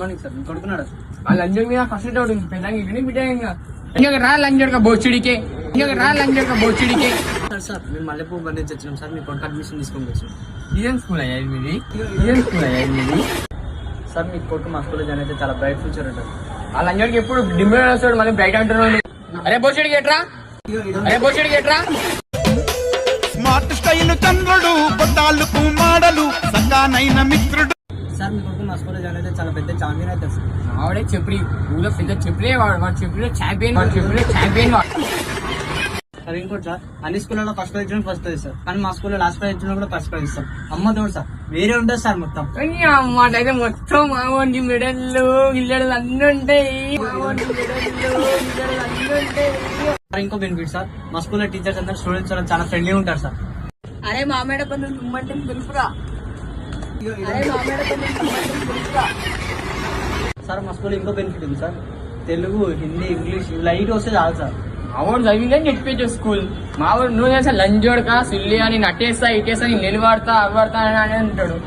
Morning sir. మీ కొడుకున్నాడా? ఆ లంజర్ మీద first doubt బిడ్డ ఇంకా రా లంజర్ కా బోచిడికే సార్ మేము మల్లెపూ బండి తెచ్చినాం సార్. మీ కొడుకు అడ్మిషన్ తీసుకొని వచ్చాం. ఇదేం స్కూల్ అయ్యా ఇది? సార్ మీ కొడుకు మా స్కూల్లో జాయిన్ అయితే చాలా బ్రైట్ ఫ్యూచర్ ఉంటుంది. ఆ లంజర్కి ఎప్పుడు డిమ్యూర్ వస్తాడు మళ్ళీ బయట అంటున్నాడు. అరే బోచిడికి ఎట్రా స్మార్ట్ స్టైల్ చంద్రుడు కొట్టాలు కుమాడలు సగానైన మిత్రుడు. సార్ మీ కొడుకు మా స్కూల్లో జాయిన్ అయితే చాలా పెద్ద ఛాంపియన్ అవుతారు సార్. ఆవిడే చెప్పి ఊళ్ళో పెద్ద చెప్పలే వాడు చెప్పిలో ఛాంపియన్ సార్ ఇంకోటి సార్, అన్ని స్కూల్లో first prize first prize sir, కానీ మా స్కూల్లో లాస్ట్ ప్రైజ్ కూడా ఫస్ట్ ప్రైజ్ ఇస్తాం. అమ్మ తోడు సార్ వేరే ఉంటుంది సార్ మొత్తం. అన్నమాట అయితే మొత్తం మావోడి మెడల్లు ఇల్లడు అన్ని ఉంటాయి. ఇంకో బెనిఫిట్ సార్, మా స్కూల్లో టీచర్స్ అందరూ స్టూడెంట్స్ చాలా ఫ్రెండ్లీ ఉంటారు సార్. అరే మా మేడ కొంచెం తుమ్మంటే తెలుపురా. సార్ మా స్కూల్లో ఇంకో బెనిఫిట్ ఉంది sir, Telugu Hindi English light వస్తే చాలు సార్. మావాడు చదివిందని చెప్పేచ్చు స్కూల్. మావాడు నువ్వు చేసా లంజోడకా సుల్లి అని నట్టేస్తా ఇటేస్తా నిలబడతా అవ్వడతా అని అంటాడు.